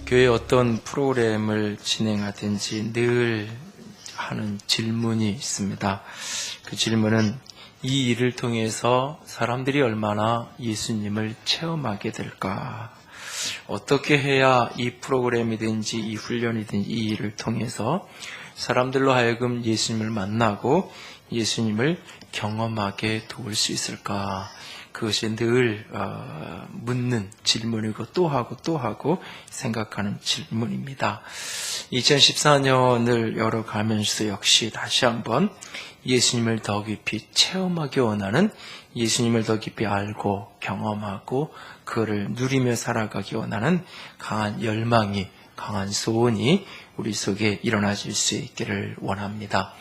교회 어떤 프로그램을 진행하든지 늘 하는 질문이 있습니다. 그 질문은 이 일을 통해서 사람들이 얼마나 예수님을 체험하게 될까? 어떻게 해야 이 프로그램이든지 이 훈련이든지 이 일을 통해서 사람들로 하여금 예수님을 만나고 예수님을 경험하게 도울 수 있을까? 그것이 늘 묻는 질문이고 또 하고 생각하는 질문입니다. 2014년을 열어가면서 역시 다시 한번 예수님을 더 깊이 체험하기 원하는, 예수님을 더 깊이 알고 경험하고 그를 누리며 살아가기 원하는 강한 열망이, 강한 소원이 우리 속에 일어나질 수 있기를 원합니다.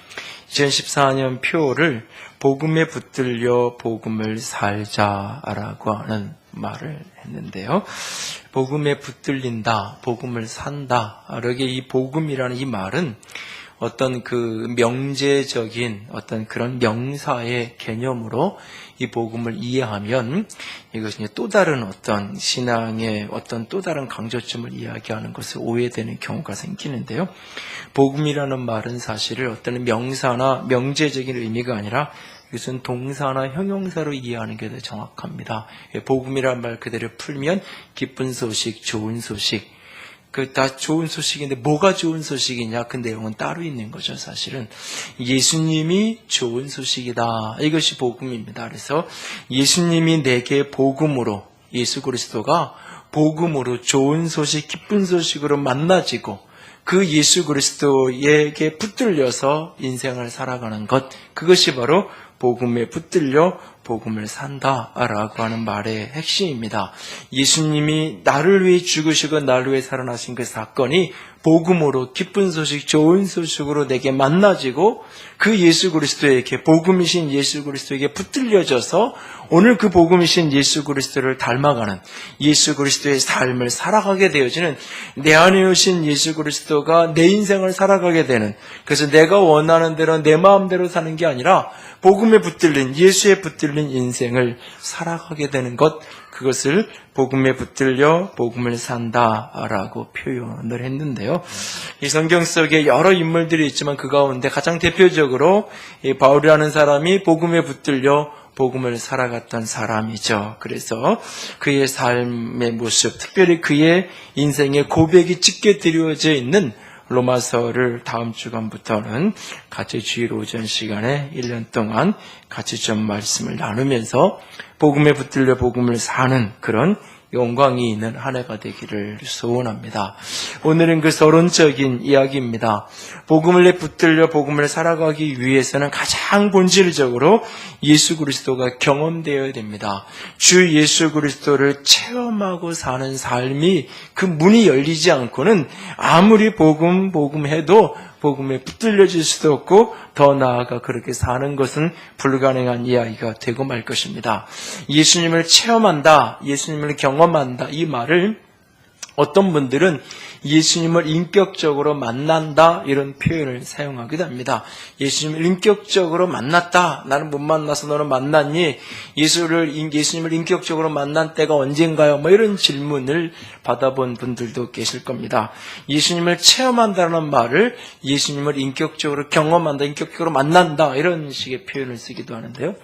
2014년 표를 복음에 붙들려 복음을 살자라고 하는 말을 했는데요. 복음에 붙들린다, 복음을 산다. 이렇게 이 복음이라는 이 말은 어떤 그 명제적인 어떤 그런 명사의 개념으로 이 복음을 이해하면 이것이 또 다른 어떤 신앙의 어떤 또 다른 강조점을 이야기하는 것을 오해되는 경우가 생기는데요. 복음이라는 말은 사실은 어떤 명사나 명제적인 의미가 아니라 이것은 동사나 형용사로 이해하는 게 더 정확합니다. 복음이라는 말 그대로 풀면 기쁜 소식, 좋은 소식, 그 다 좋은 소식인데 뭐가 좋은 소식이냐? 그 내용은 따로 있는 거죠. 사실은 예수님이 좋은 소식이다. 이것이 복음입니다. 그래서 예수님이 내게 복음으로, 예수 그리스도가 복음으로 좋은 소식, 기쁜 소식으로 만나지고 그 예수 그리스도에게 붙들려서 인생을 살아가는 것, 그것이 바로 복음에 붙들려 복음을 산다라고 하는 말의 핵심입니다. 예수님이 나를 위해 죽으시고 나를 위해 살아나신 그 사건이 복음으로 기쁜 소식, 좋은 소식으로 내게 만나지고 그 예수 그리스도에게, 복음이신 예수 그리스도에게 붙들려져서 오늘 그 복음이신 예수 그리스도를 닮아가는, 예수 그리스도의 삶을 살아가게 되어지는, 내 안에 오신 예수 그리스도가 내 인생을 살아가게 되는, 그래서 내가 원하는 대로 내 마음대로 사는 게 아니라 복음에 붙들린, 예수에 붙들린 인생을 살아가게 되는 것, 그것을 복음에 붙들려 복음을 산다라고 표현을 했는데요. 이 성경 속에 여러 인물들이 있지만 그 가운데 가장 대표적으로 이 바울이라는 사람이 복음에 붙들려 복음을 살아갔던 사람이죠. 그래서 그의 삶의 모습, 특별히 그의 인생의 고백이 짙게 드려져 있는 로마서를 다음 주간부터는 같이 주일 오전 시간에 1년 동안 같이 좀 말씀을 나누면서 복음에 붙들려 복음을 사는 그런 영광이 있는 한 해가 되기를 소원합니다. 오늘은 그 서론적인 이야기입니다. 복음을 붙들려 복음을 살아가기 위해서는 가장 본질적으로 예수 그리스도가 경험되어야 됩니다. 주 예수 그리스도를 체험하고 사는 삶이, 그 문이 열리지 않고는 아무리 복음해도 복음에 붙들려질 수도 없고 더 나아가 그렇게 사는 것은 불가능한 이야기가 되고 말 것입니다. 예수님을 체험한다, 예수님을 경험한다, 이 말을 어떤 분들은 예수님을 인격적으로 만난다, 이런 표현을 사용하기도 합니다. 예수님을 인격적으로 만났다. 나는 못 만나서 너는 만났니? 예수님을 인격적으로 만난 때가 언젠가요? 이런 질문을 받아본 분들도 계실 겁니다. 예수님을 체험한다는 말을 예수님을 인격적으로 경험한다, 인격적으로 만난다, 이런 식의 표현을 쓰기도 하는데요.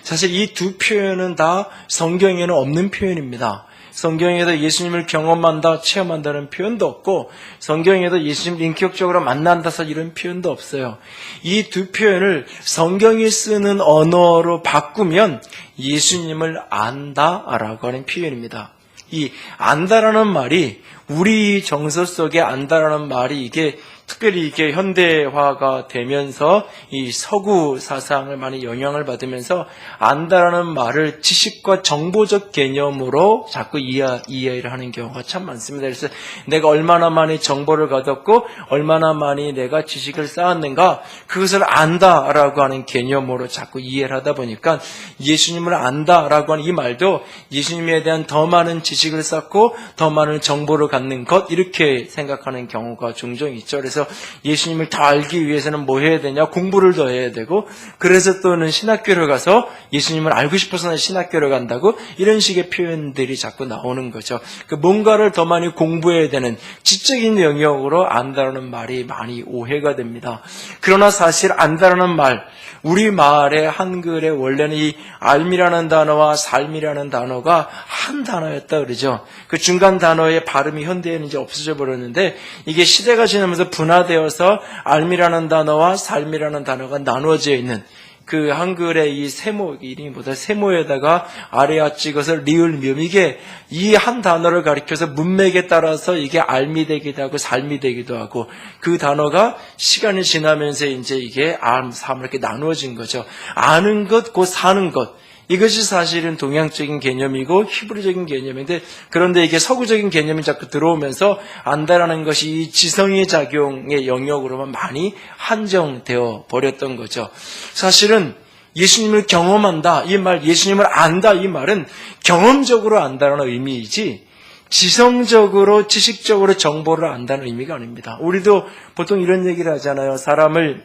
사실 이 두 표현은 다 성경에는 없는 표현입니다. 성경에도 예수님을 경험한다, 체험한다는 표현도 없고 성경에도 예수님을 인격적으로 만난다서 이런 표현도 없어요. 이 두 표현을 성경이 쓰는 언어로 바꾸면 예수님을 안다라고 하는 표현입니다. 이 안다라는 말이, 우리 정서 속에 안다라는 말이 이게 특별히 이게 현대화가 되면서 이 서구 사상을 많이 영향을 받으면서 안다라는 말을 지식과 정보적 개념으로 자꾸 이해를 하는 경우가 참 많습니다. 그래서 내가 얼마나 많이 정보를 가졌고 얼마나 많이 내가 지식을 쌓았는가, 그것을 안다라고 하는 개념으로 자꾸 이해를 하다 보니까 예수님을 안다라고 하는 이 말도 예수님에 대한 더 많은 지식을 쌓고 더 많은 정보를 갖는 것, 이렇게 생각하는 경우가 종종 있죠. 그래서 그래서 예수님을 더 알기 위해서는 뭐 해야 되냐? 공부를 더 해야 되고, 그래서 또는 신학교를 가서 예수님을 알고 싶어서는 신학교를 간다고, 이런 식의 표현들이 자꾸 나오는 거죠. 뭔가를 더 많이 공부해야 되는 지적인 영역으로 안다라는 말이 많이 오해가 됩니다. 그러나 사실 안다라는 말, 우리 말의 한글의 원래는 이 알미라는 단어와 삶이라는 단어가 한 단어였다 그러죠. 그 중간 단어의 발음이 현대에는 이제 없어져 버렸는데, 이게 시대가 지나면서 분화되어서 알미라는 단어와 삶이라는 단어가 나누어져 있는 그 한글의 이 세모, 이름보다 세모에다가 아래아 찍어서 리을 미음, 이게 이 한 단어를 가리켜서 문맥에 따라서 이게 알미 되기도 하고 삶이 되기도 하고, 그 단어가 시간이 지나면서 이제 이게 알, 삶 이렇게 나누어진 거죠. 아는 것, 곧 사는 것. 이것이 사실은 동양적인 개념이고 히브리적인 개념인데, 그런데 이게 서구적인 개념이 자꾸 들어오면서 안다라는 것이 이 지성의 작용의 영역으로만 많이 한정되어 버렸던 거죠. 사실은 예수님을 경험한다, 이 말, 예수님을 안다, 이 말은 경험적으로 안다라는 의미이지 지성적으로, 지식적으로 정보를 안다는 의미가 아닙니다. 우리도 보통 이런 얘기를 하잖아요. 사람은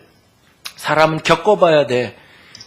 겪어봐야 돼.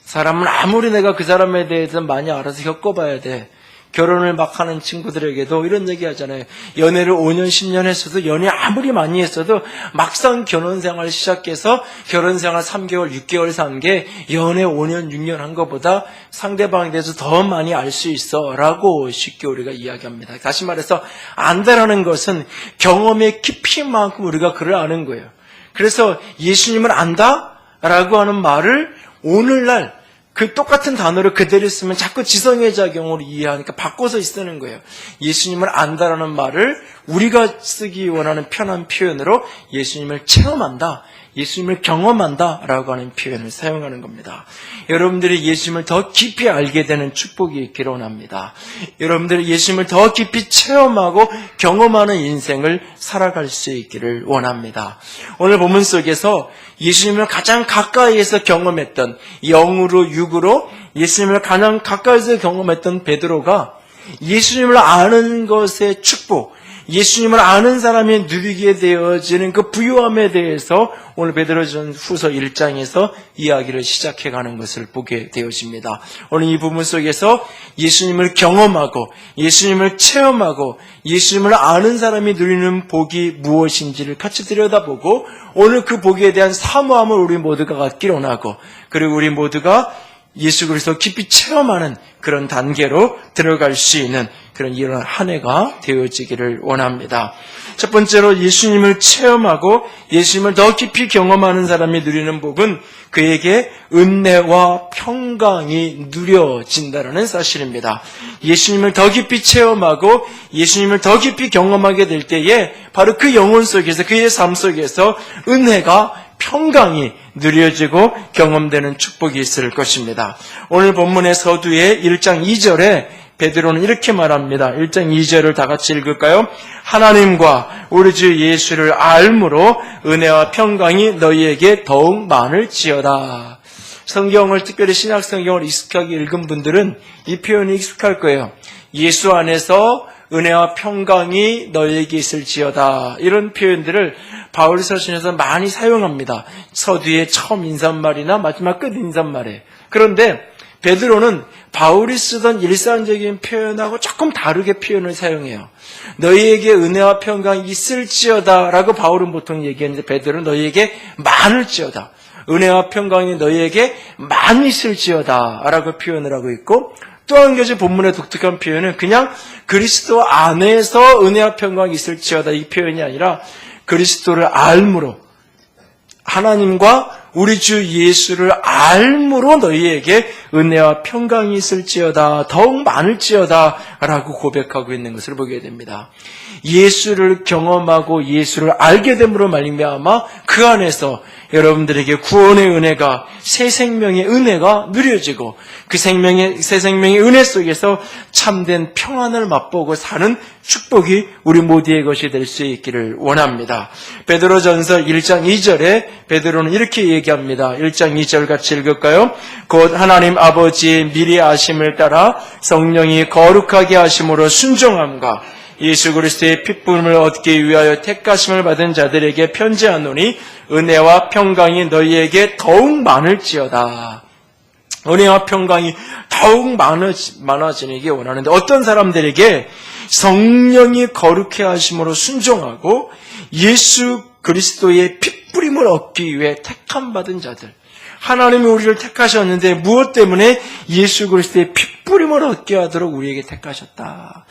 사람은 아무리 내가 그 사람에 대해서 많이 알아서 겪어봐야 돼. 결혼을 막 하는 친구들에게도 이런 얘기 하잖아요. 연애를 5년, 10년 했어도, 연애 아무리 많이 했어도 막상 결혼생활 시작해서 결혼생활 3개월, 6개월 산 게 연애 5년, 6년 한 것보다 상대방에 대해서 더 많이 알 수 있어 라고 쉽게 우리가 이야기합니다. 다시 말해서 안다라는 것은 경험의 깊이만큼 우리가 그를 아는 거예요. 그래서 예수님을 안다? 라고 하는 말을 오늘날 그 똑같은 단어를 그대로 쓰면 자꾸 지성의 작용으로 이해하니까 바꿔서 쓰는 거예요. 예수님을 안다라는 말을 우리가 쓰기 원하는 편한 표현으로 예수님을 체험한다, 예수님을 경험한다 라고 하는 표현을 사용하는 겁니다. 여러분들이 예수님을 더 깊이 알게 되는 축복이 있기를 원합니다. 여러분들이 예수님을 더 깊이 체험하고 경험하는 인생을 살아갈 수 있기를 원합니다. 오늘 본문 속에서 예수님을 가장 가까이에서 경험했던, 영으로 육으로 예수님을 가장 가까이에서 경험했던 베드로가 예수님을 아는 것의 축복, 예수님을 아는 사람이 누리게 되어지는 그 부유함에 대해서 오늘 베드로전후서 1장에서 이야기를 시작해가는 것을 보게 되어집니다. 오늘 이 부분 속에서 예수님을 경험하고 예수님을 체험하고 예수님을 아는 사람이 누리는 복이 무엇인지를 같이 들여다보고, 오늘 그 복에 대한 사모함을 우리 모두가 갖기를 원하고, 그리고 우리 모두가 예수 그리스도 깊이 체험하는 그런 단계로 들어갈 수 있는 그런 이런 한 해가 되어지기를 원합니다. 첫 번째로 예수님을 체험하고 예수님을 더 깊이 경험하는 사람이 누리는 복은 그에게 은혜와 평강이 누려진다는 사실입니다. 예수님을 더 깊이 체험하고 예수님을 더 깊이 경험하게 될 때에 바로 그 영혼 속에서, 그의 삶 속에서 은혜가, 평강이 누려지고 경험되는 축복이 있을 것입니다. 오늘 본문의 서두에 1장 2절에 베드로는 이렇게 말합니다. 1장 2절을 다 같이 읽을까요? 하나님과 우리 주 예수를 알므로 은혜와 평강이 너희에게 더욱 많을지어다. 성경을, 특별히 신약 성경을 익숙하게 읽은 분들은 이 표현이 익숙할 거예요. 예수 안에서 은혜와 평강이 너희에게 있을지어다. 이런 표현들을 바울 서신에서 많이 사용합니다. 서두의 처음 인사말이나 마지막 끝 인사말에. 그런데 베드로는 바울이 쓰던 일상적인 표현하고 조금 다르게 표현을 사용해요. 너희에게 은혜와 평강이 있을지어다 라고 바울은 보통 얘기했는데, 베드로는 너희에게 많을지어다, 은혜와 평강이 너희에게 많이 있을지어다 라고 표현을 하고 있고, 또 한 가지 본문의 독특한 표현은 그냥 그리스도 안에서 은혜와 평강이 있을지어다, 이 표현이 아니라 그리스도를 알므로, 하나님과 우리 주 예수를 알므로 너희에게 은혜와 평강이 있을지어다, 더욱 많을지어다 라고 고백하고 있는 것을 보게 됩니다. 예수를 경험하고 예수를 알게 됨으로 말미암아 그 안에서 여러분들에게 구원의 은혜가, 새 생명의 은혜가 누려지고, 그 새 생명의 은혜 속에서 참된 평안을 맛보고 사는 축복이 우리 모두의 것이 될 수 있기를 원합니다. 베드로전서 1장 2절에 베드로는 이렇게 얘기합니다. 1장 2절 같이 읽을까요? 곧 하나님 아버지의 미리 아심을 따라 성령이 거룩하게 하심으로 순종함과 예수 그리스도의 핏부름을 얻기 위하여 택하심을 받은 자들에게 편지하노니 은혜와 평강이 너희에게 더욱 많을지어다. 은혜와 평강이 더욱 많아지기 원하는데, 어떤 사람들에게 성령이 거룩해 하심으로 순종하고 예수 그리스도의 핏부림을 얻기 위해 택함 받은 자들, 하나님이 우리를 택하셨는데 무엇 때문에? 예수 그리스도의 핏부림을 얻게 하도록 우리에게 택하셨다.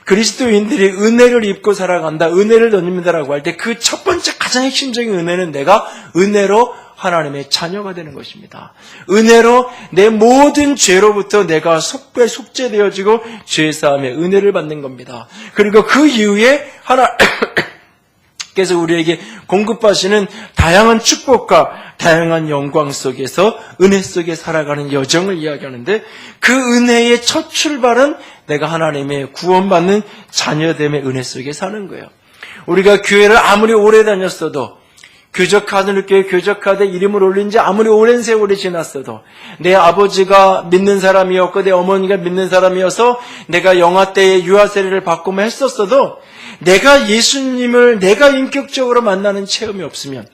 그리스도인들이 은혜를 입고 살아간다, 은혜를 덧입는다라고 할 때 그 첫 번째 가장 핵심적인 은혜는 내가 은혜로 하나님의 자녀가 되는 것입니다. 은혜로 내 모든 죄로부터 내가 속죄되어지고 죄사함의 은혜를 받는 겁니다. 그리고 그 이후에 하나님께서 우리에게 공급하시는 다양한 축복과 다양한 영광 속에서 은혜 속에 살아가는 여정을 이야기하는데, 그 은혜의 첫 출발은 내가 하나님의 구원받는 자녀됨의 은혜 속에 사는 거예요. 우리가 교회를 아무리 오래 다녔어도, 교회 교적하되 이름을 올린 지 아무리 오랜 세월이 지났어도, 내 아버지가 믿는 사람이었고 내 어머니가 믿는 사람이어서 내가 영아 때에 유아 세례를 받고만 했었어도, 내가 예수님을 내가 인격적으로 만나는 체험이 없으면,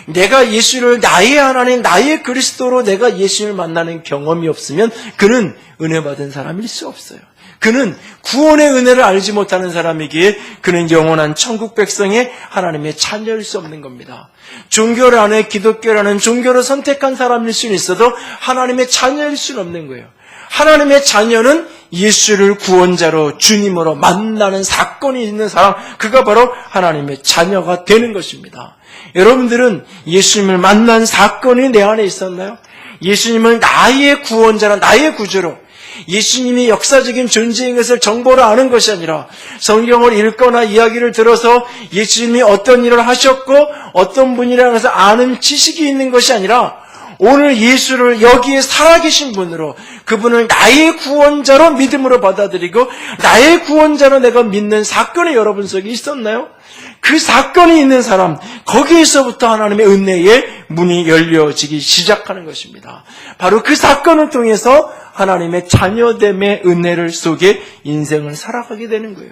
내가 예수를 나의 하나님, 나의 그리스도로 내가 예수님을 만나는 경험이 없으면 그는 은혜 받은 사람일 수 없어요. 그는 구원의 은혜를 알지 못하는 사람이기에 그는 영원한 천국 백성의 하나님의 자녀일 수 없는 겁니다. 종교를 안에 기독교라는 종교를 선택한 사람일 수는 있어도 하나님의 자녀일 수는 없는 거예요. 하나님의 자녀는 예수를 구원자로 주님으로 만나는 사건이 있는 사람, 그가 바로 하나님의 자녀가 되는 것입니다. 여러분들은 예수님을 만난 사건이 내 안에 있었나요? 예수님을 나의 구원자라, 나의 구주로, 예수님이 역사적인 존재인 것을 정보를 아는 것이 아니라 성경을 읽거나 이야기를 들어서 예수님이 어떤 일을 하셨고 어떤 분이라는 것을 아는 지식이 있는 것이 아니라, 오늘 예수를 여기에 살아계신 분으로, 그분을 나의 구원자로 믿음으로 받아들이고 나의 구원자로 내가 믿는 사건이 여러분 속에 있었나요? 그 사건이 있는 사람, 거기에서부터 하나님의 은혜의 문이 열려지기 시작하는 것입니다. 바로 그 사건을 통해서 하나님의 자녀됨의 은혜를 속에 인생을 살아가게 되는 거예요.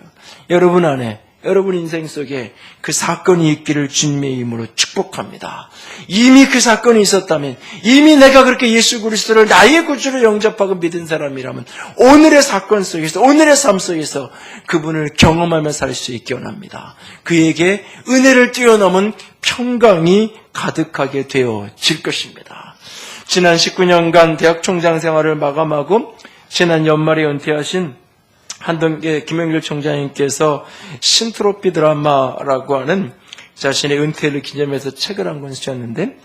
여러분 안에, 여러분 인생 속에 그 사건이 있기를 주님의 이름으로 축복합니다. 이미 그 사건이 있었다면, 이미 내가 그렇게 예수 그리스도를 나의 구주로 영접하고 믿은 사람이라면 오늘의 사건 속에서, 오늘의 삶 속에서 그분을 경험하며 살 수 있기 원합니다. 그에게 은혜를 뛰어넘은 평강이 가득하게 되어질 것입니다. 지난 19년간 대학 총장 생활을 마감하고 지난 연말에 은퇴하신 한동계 김영길 총장님께서 신트로피 드라마라고 하는 자신의 은퇴를 기념해서 책을 한 권 쓰셨는데,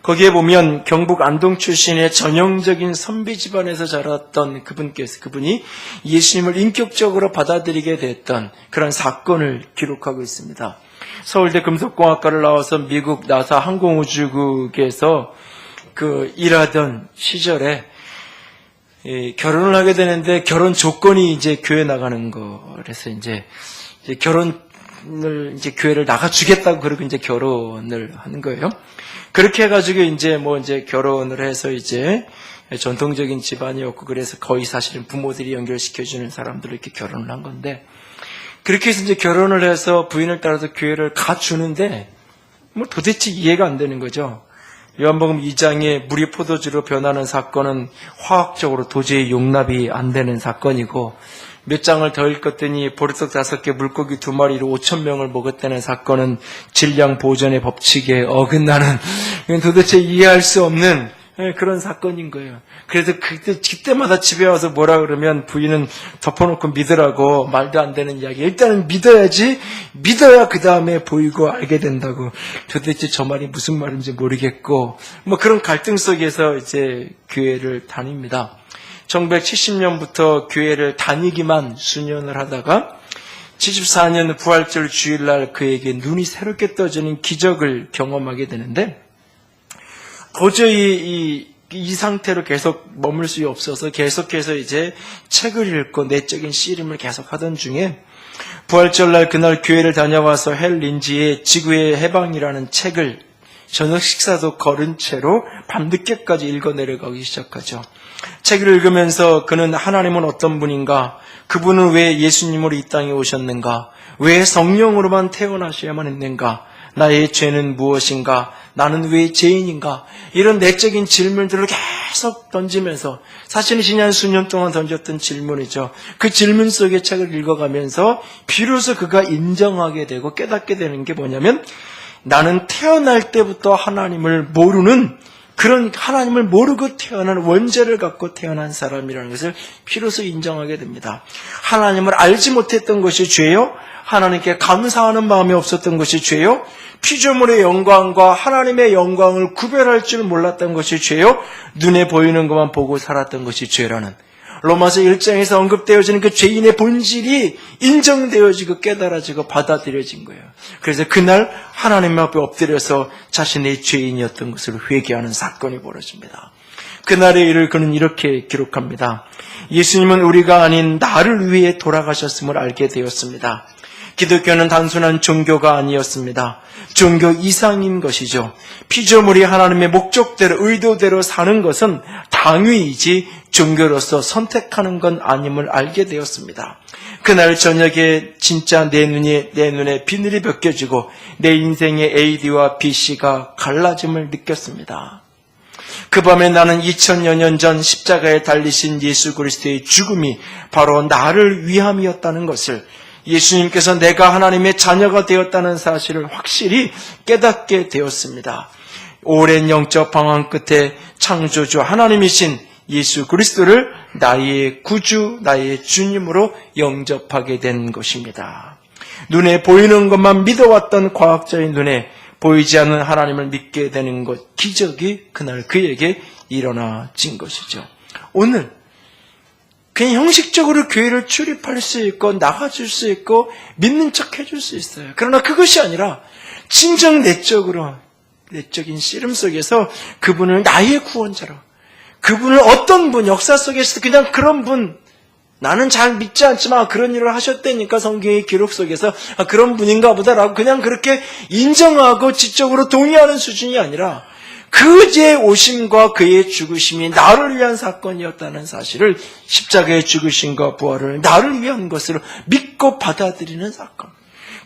거기에 보면 경북 안동 출신의 전형적인 선비 집안에서 자랐던 그분이 예수님을 인격적으로 받아들이게 됐던 그런 사건을 기록하고 있습니다. 서울대 금속공학과를 나와서 미국 나사 항공우주국에서 일하던 시절에 결혼을 하게 되는데, 결혼 조건이 이제 교회 나가는 거. 그래서 이제 교회를 나가주겠다고 그러고 이제 결혼을 하는 거예요. 그렇게 해가지고 이제 결혼을 해서 이제 전통적인 집안이었고, 그래서 거의 사실은 부모들이 연결시켜주는 사람들을 이렇게 결혼을 한 건데, 그렇게 해서 이제 결혼을 해서 부인을 따라서 교회를 가주는데, 도대체 이해가 안 되는 거죠. 요한복음 2장에 물이 포도주로 변하는 사건은 화학적으로 도저히 용납이 안 되는 사건이고, 몇 장을 더 읽었더니 보리떡 5개, 물고기 2마리로 5,000명을 먹었다는 사건은 질량 보존의 법칙에 어긋나는, 도대체 이해할 수 없는 그런 사건인 거예요. 그래서 그때마다 집에 와서 뭐라 그러면 부인은 덮어놓고 믿으라고, 말도 안 되는 이야기. 일단은 믿어야지, 믿어야 그 다음에 보이고 알게 된다고. 도대체 저 말이 무슨 말인지 모르겠고, 그런 갈등 속에서 이제 교회를 다닙니다. 1970년부터 교회를 다니기만 수년을 하다가 74년 부활절 주일날 그에게 눈이 새롭게 떠지는 기적을 경험하게 되는데, 도저히 이 상태로 계속 머물 수 없어서 계속해서 이제 책을 읽고 내적인 씨름을 계속 하던 중에, 부활절날 그날 교회를 다녀와서 헬 린지의 지구의 해방이라는 책을 저녁 식사도 거른 채로 밤늦게까지 읽어 내려가기 시작하죠. 책을 읽으면서 그는 하나님은 어떤 분인가? 그분은 왜 예수님으로 이 땅에 오셨는가? 왜 성령으로만 태어나셔야만 했는가? 나의 죄는 무엇인가? 나는 왜 죄인인가? 이런 내적인 질문들을 계속 던지면서, 사실은 지난 수년 동안 던졌던 질문이죠. 그 질문 속에 책을 읽어가면서 비로소 그가 인정하게 되고 깨닫게 되는 게 뭐냐면, 나는 태어날 때부터 하나님을 모르는, 그런 하나님을 모르고 태어난 원죄를 갖고 태어난 사람이라는 것을 비로소 인정하게 됩니다. 하나님을 알지 못했던 것이 죄요? 하나님께 감사하는 마음이 없었던 것이 죄요? 피조물의 영광과 하나님의 영광을 구별할 줄 몰랐던 것이 죄요? 눈에 보이는 것만 보고 살았던 것이 죄라는, 로마서 1장에서 언급되어지는 그 죄인의 본질이 인정되어지고 깨달아지고 받아들여진 거예요. 그래서 그날 하나님 앞에 엎드려서 자신의 죄인이었던 것을 회개하는 사건이 벌어집니다. 그날의 일을 그는 이렇게 기록합니다. 예수님은 우리가 아닌 나를 위해 돌아가셨음을 알게 되었습니다. 기독교는 단순한 종교가 아니었습니다. 종교 이상인 것이죠. 피조물이 하나님의 목적대로 의도대로 사는 것은 당위이지 종교로서 선택하는 건 아님을 알게 되었습니다. 그날 저녁에 진짜 내 눈에 비늘이 벗겨지고 내 인생의 A와 BC가 갈라짐을 느꼈습니다. 그 밤에 나는 2000여 년 전 십자가에 달리신 예수 그리스도의 죽음이 바로 나를 위함이었다는 것을, 예수님께서 내가 하나님의 자녀가 되었다는 사실을 확실히 깨닫게 되었습니다. 오랜 영적 방황 끝에 창조주 하나님이신 예수 그리스도를 나의 구주, 나의 주님으로 영접하게 된 것입니다. 눈에 보이는 것만 믿어왔던 과학자의 눈에 보이지 않는 하나님을 믿게 되는 것, 기적이 그날 그에게 일어나진 것이죠. 오늘 그냥 형식적으로 교회를 출입할 수 있고 나가줄 수 있고 믿는 척 해줄 수 있어요. 그러나 그것이 아니라 진정 내적인 씨름 속에서 그분을 나의 구원자로, 그분을 어떤 분, 역사 속에서 그냥 그런 분, 나는 잘 믿지 않지만 그런 일을 하셨다니까 성경의 기록 속에서 그런 분인가 보다라고 그냥 그렇게 인정하고 지적으로 동의하는 수준이 아니라, 그의 오심과 그의 죽으심이 나를 위한 사건이었다는 사실을, 십자가의 죽으심과 부활을 나를 위한 것으로 믿고 받아들이는 사건,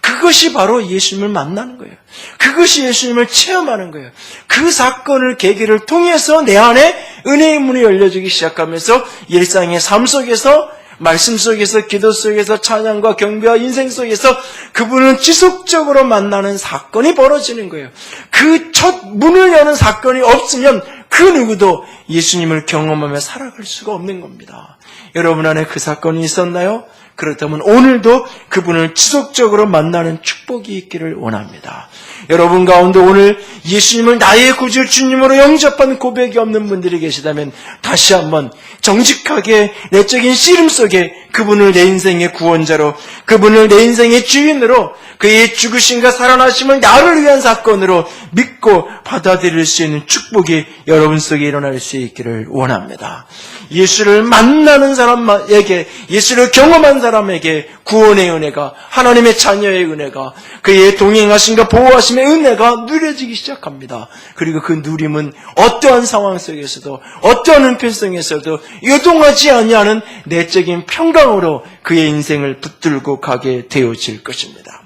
그것이 바로 예수님을 만나는 거예요. 그것이 예수님을 체험하는 거예요. 그 사건을 계기를 통해서 내 안에 은혜의 문이 열려지기 시작하면서 일상의 삶 속에서, 말씀 속에서, 기도 속에서, 찬양과 경배와 인생 속에서 그분은 지속적으로 만나는 사건이 벌어지는 거예요. 그 첫 문을 여는 사건이 없으면 그 누구도 예수님을 경험하며 살아갈 수가 없는 겁니다. 여러분 안에 그 사건이 있었나요? 그렇다면 오늘도 그분을 지속적으로 만나는 축복이 있기를 원합니다. 여러분 가운데 오늘 예수님을 나의 구주 주님으로 영접한 고백이 없는 분들이 계시다면 다시 한번 정직하게 내적인 씨름 속에 그분을 내 인생의 구원자로, 그분을 내 인생의 주인으로, 그의 죽으심과 살아나심을 나를 위한 사건으로 믿고 받아들일 수 있는 축복이 여러분 속에 일어날 수 있기를 원합니다. 예수를 만나는 사람에게, 예수를 경험한 사람에게 구원의 은혜가, 하나님의 자녀의 은혜가, 그의 동행하심과 보호하심의 은혜가 누려지기 시작합니다. 그리고 그 누림은 어떠한 상황 속에서도, 어떠한 은폐성에서도 요동하지 아니하는 내적인 평강으로 그의 인생을 붙들고 가게 되어질 것입니다.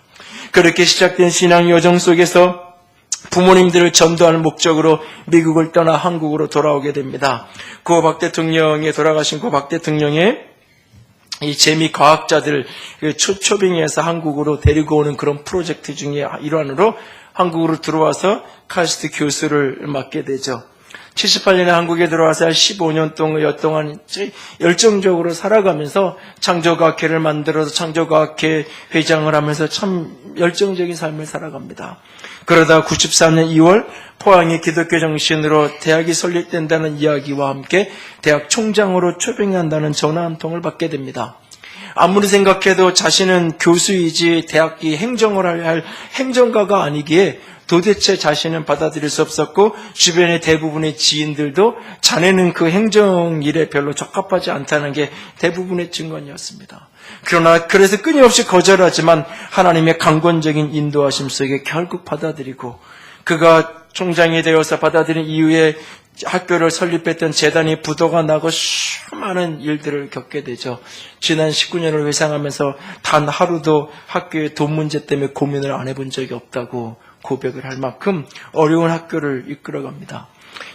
그렇게 시작된 신앙 여정 속에서 부모님들을 전도하는 목적으로 미국을 떠나 한국으로 돌아오게 됩니다. 박 대통령이 돌아가신 박 대통령의 이 재미 과학자들을 초빙해서 한국으로 데리고 오는 그런 프로젝트 중에 일환으로 한국으로 들어와서 카스트 교수를 맡게 되죠. 78년에 한국에 들어와서 15년 동안 열정적으로 살아가면서 창조과학회를 만들어서 창조과학회 회장을 하면서 참 열정적인 삶을 살아갑니다. 그러다 94년 2월 포항의 기독교 정신으로 대학이 설립된다는 이야기와 함께 대학 총장으로 초빙한다는 전화 한 통을 받게 됩니다. 아무리 생각해도 자신은 교수이지 대학이 행정을 할 행정가가 아니기에 도대체 자신은 받아들일 수 없었고, 주변의 대부분의 지인들도 자네는 그 행정일에 별로 적합하지 않다는 게 대부분의 증언이었습니다. 그러나 그래서 끊임없이 거절하지만 하나님의 강권적인 인도하심 속에 결국 받아들이고, 그가 총장이 되어서 받아들인 이후에 학교를 설립했던 재단이 부도가 나고 수많은 일들을 겪게 되죠. 지난 19년을 회상하면서 단 하루도 학교의 돈 문제 때문에 고민을 안 해본 적이 없다고 고백을 할 만큼 어려운 학교를 이끌어갑니다.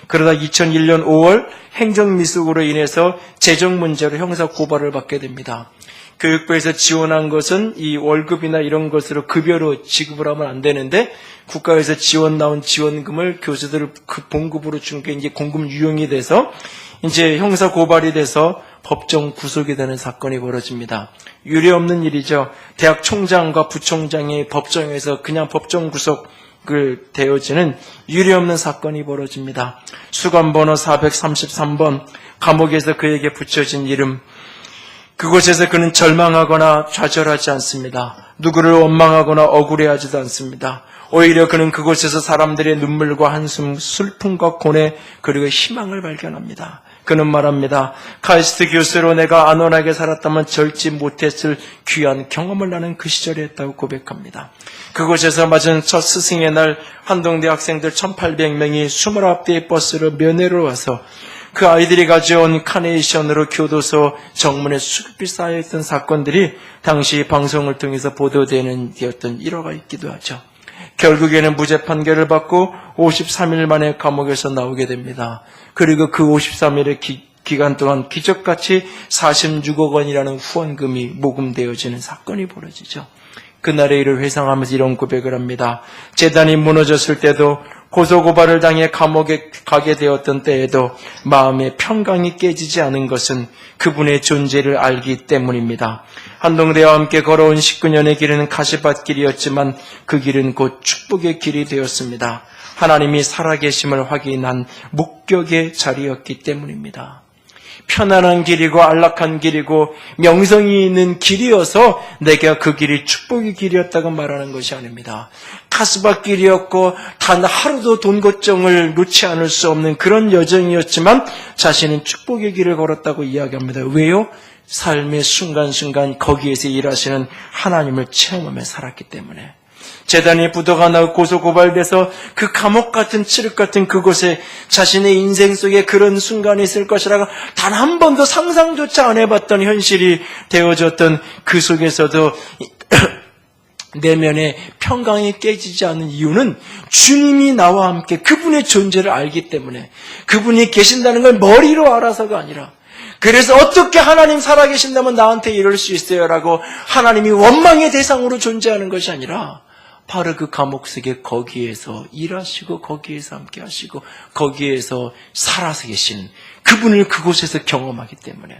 그러다 2001년 5월 행정미숙으로 인해서 재정 문제로 형사 고발을 받게 됩니다. 교육부에서 지원한 것은 이 월급이나 이런 것으로 급여로 지급을 하면 안 되는데 국가에서 지원 나온 지원금을 교수들을 그 봉급으로 준 게 이제 공급 유용이 돼서 이제 형사 고발이 돼서 법정 구속이 되는 사건이 벌어집니다. 유례 없는 일이죠. 대학 총장과 부총장이 법정에서 그냥 법정 구속을 되어지는 유례 없는 사건이 벌어집니다. 수감번호 433번, 감옥에서 그에게 붙여진 이름. 그곳에서 그는 절망하거나 좌절하지 않습니다. 누구를 원망하거나 억울해하지도 않습니다. 오히려 그는 그곳에서 사람들의 눈물과 한숨, 슬픔과 고뇌, 그리고 희망을 발견합니다. 그는 말합니다. 카이스트 교수로 내가 안온하게 살았다면 절지 못했을 귀한 경험을 나는 그 시절에 했다고 고백합니다. 그곳에서 맞은 첫 스승의 날 한동대 학생들 1800명이 29대의 버스로 면회로 와서 그 아이들이 가져온 카네이션으로 교도소 정문에 수급이 쌓여있던 사건들이 당시 방송을 통해서 보도되는 되었던 일화가 있기도 하죠. 결국에는 무죄 판결을 받고 53일 만에 감옥에서 나오게 됩니다. 그리고 그 53일의 기간 동안 기적같이 46억 원이라는 후원금이 모금되어지는 사건이 벌어지죠. 그날의 일을 회상하면서 이런 고백을 합니다. 재단이 무너졌을 때도 고소고발을 당해 감옥에 가게 되었던 때에도 마음의 평강이 깨지지 않은 것은 그분의 존재를 알기 때문입니다. 한동대와 함께 걸어온 19년의 길은 가시밭길이었지만 그 길은 곧 축복의 길이 되었습니다. 하나님이 살아계심을 확인한 목격의 자리였기 때문입니다. 편안한 길이고 안락한 길이고 명성이 있는 길이어서 내가 그 길이 축복의 길이었다고 말하는 것이 아닙니다. 가스밭 길이었고 단 하루도 돈 걱정을 놓지 않을 수 없는 그런 여정이었지만 자신은 축복의 길을 걸었다고 이야기합니다. 왜요? 삶의 순간순간 거기에서 일하시는 하나님을 체험하며 살았기 때문에. 재단이 부도가 나고 고소고발돼서 그 감옥 같은 칠흑 같은 그곳에 자신의 인생 속에 그런 순간이 있을 것이라고 단 한 번도 상상조차 안 해봤던 현실이 되어졌던 그 속에서도 내면의 평강이 깨지지 않는 이유는 주님이 나와 함께 그분의 존재를 알기 때문에, 그분이 계신다는 걸 머리로 알아서가 아니라, 그래서 어떻게 하나님 살아계신다면 나한테 이럴 수 있어요? 라고 하나님이 원망의 대상으로 존재하는 것이 아니라 바로 그 감옥 속에 거기에서 일하시고 거기에서 함께 하시고 거기에서 살아서 계신 그분을 그곳에서 경험하기 때문에,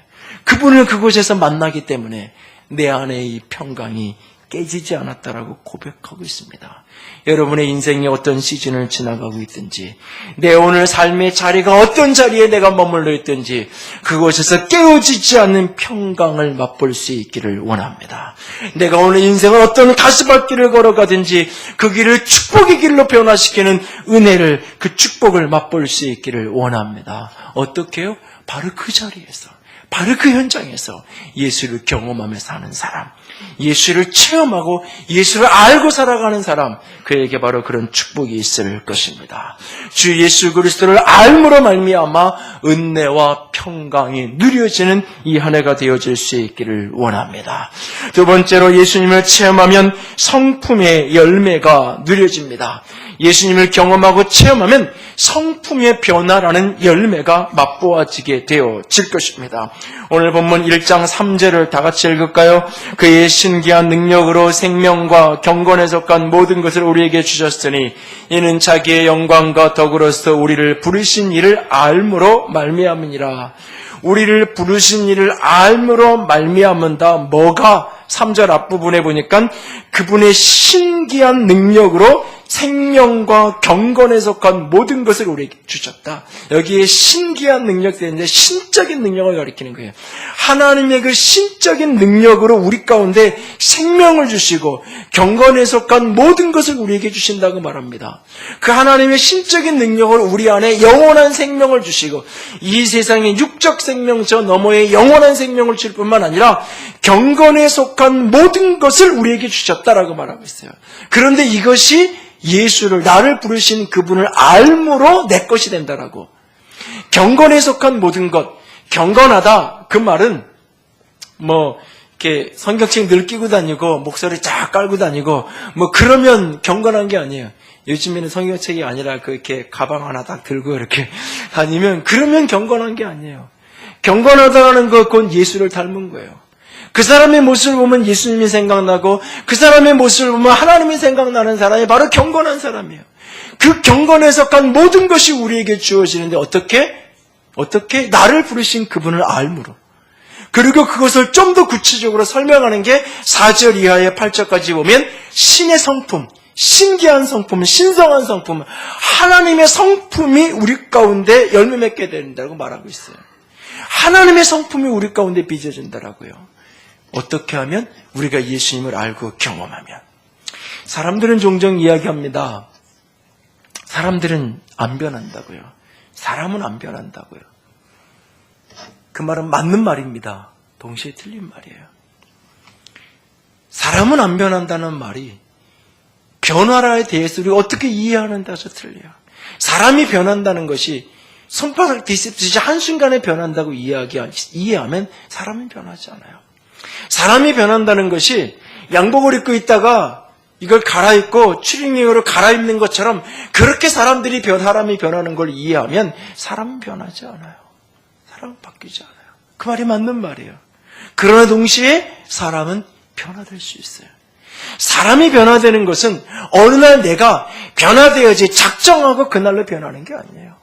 그분을 그곳에서 만나기 때문에 내 안에 이 평강이 깨지지 않았다라고 고백하고 있습니다. 여러분의 인생이 어떤 시즌을 지나가고 있든지, 내 오늘 삶의 자리가 어떤 자리에 내가 머물러 있든지 그곳에서 깨어지지 않는 평강을 맛볼 수 있기를 원합니다. 내가 오늘 인생을 어떤 가시밭길을 걸어가든지 그 길을 축복의 길로 변화시키는 은혜를, 그 축복을 맛볼 수 있기를 원합니다. 어떻게요? 바로 그 자리에서, 바로 그 현장에서 예수를 경험하며 사는 사람, 예수를 체험하고 예수를 알고 살아가는 사람, 그에게 바로 그런 축복이 있을 것입니다. 주 예수 그리스도를 알므로 말미암아 은혜와 평강이 누려지는 이 한 해가 되어질 수 있기를 원합니다. 두 번째로 예수님을 체험하면 성품의 열매가 누려집니다. 예수님을 경험하고 체험하면 성품의 변화라는 열매가 맛보아지게 되어질 것입니다. 오늘 본문 1장 3절을 다 같이 읽을까요? 그의 신기한 능력으로 생명과 경건에 속한 모든 것을 우리에게 주셨으니 이는 자기의 영광과 덕으로서 우리를 부르신 이를 알므로 말미암으니라. 우리를 부르신 이를 알므로 말미암은다. 뭐가? 3절 앞부분에 보니까 그분의 신기한 능력으로 생명과 경건에 속한 모든 것을 우리에게 주셨다. 여기에 신기한 능력이 되는데 신적인 능력을 가리키는 거예요. 하나님의 그 신적인 능력으로 우리 가운데 생명을 주시고 경건에 속한 모든 것을 우리에게 주신다고 말합니다. 그 하나님의 신적인 능력을 우리 안에 영원한 생명을 주시고 이 세상의 육적 생명 저 너머의 영원한 생명을 줄 뿐만 아니라 경건에 속한 모든 것을 우리에게 주셨다라고 말하고 있어요. 그런데 이것이 예수를, 나를 부르신 그분을 알므로 내 것이 된다라고. 경건에 속한 모든 것, 경건하다 그 말은 이렇게 성경책 늘 끼고 다니고 목소리 쫙 깔고 다니고 그러면 경건한 게 아니에요. 요즘에는 성경책이 아니라 이렇게 가방 하나 딱 들고 이렇게 다니면 그러면 경건한 게 아니에요. 경건하다는 것, 그건 예수를 닮은 거예요. 그 사람의 모습을 보면 예수님이 생각나고 그 사람의 모습을 보면 하나님이 생각나는 사람이 바로 경건한 사람이에요. 그 경건에 속한 모든 것이 우리에게 주어지는데 어떻게 나를 부르신 그분을 알므로. 그리고 그것을 좀 더 구체적으로 설명하는 게 4절 이하의 8절까지 보면 신의 성품, 신기한 성품, 신성한 성품, 하나님의 성품이 우리 가운데 열매 맺게 된다고 말하고 있어요. 하나님의 성품이 우리 가운데 빚어진다라고요. 어떻게 하면? 우리가 예수님을 알고 경험하면. 사람들은 종종 이야기합니다. 사람들은 안 변한다고요. 사람은 안 변한다고요. 그 말은 맞는 말입니다. 동시에 틀린 말이에요. 사람은 안 변한다는 말이 변화에 대해서 우리가 어떻게 이해하는 데서 틀려요. 사람이 변한다는 것이 손바닥 뒤집듯이 한순간에 변한다고 이해하면 사람은 변하지 않아요. 사람이 변한다는 것이 양복을 입고 있다가 이걸 갈아입고 추리닝으로 갈아입는 것처럼 그렇게 사람이 변하는 걸 이해하면 사람은 변하지 않아요. 사람은 바뀌지 않아요. 그 말이 맞는 말이에요. 그러나 동시에 사람은 변화될 수 있어요. 사람이 변화되는 것은 어느 날 내가 변화되어야지 작정하고 그날로 변하는 게 아니에요.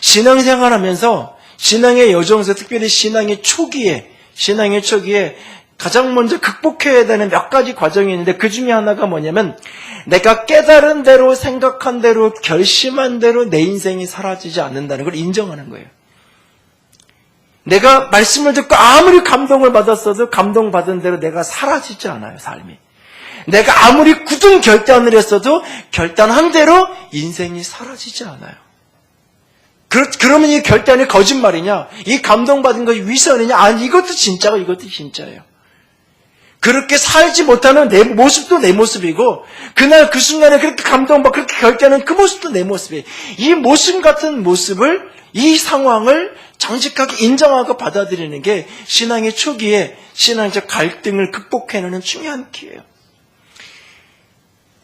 신앙생활하면서 신앙의 여정에서 특별히 신앙의 초기에 가장 먼저 극복해야 되는 몇 가지 과정이 있는데 그 중에 하나가 뭐냐면 내가 깨달은 대로 생각한 대로 결심한 대로 내 인생이 사라지지 않는다는 걸 인정하는 거예요. 내가 말씀을 듣고 아무리 감동을 받았어도 감동받은 대로 내가 사라지지 않아요, 삶이. 내가 아무리 굳은 결단을 했어도 결단한 대로 인생이 사라지지 않아요. 그러면 이 결단이 거짓말이냐? 이 감동받은 것이 위선이냐? 아니, 이것도 진짜고 이것도 진짜예요. 그렇게 살지 못하는 내 모습도 내 모습이고 그날 그 순간에 그렇게 감동받고 그렇게 결단한 그 모습도 내 모습이에요. 이 모습 같은 모습을, 이 상황을 정직하게 인정하고 받아들이는 게 신앙의 초기에 신앙적 갈등을 극복해내는 중요한 기회예요.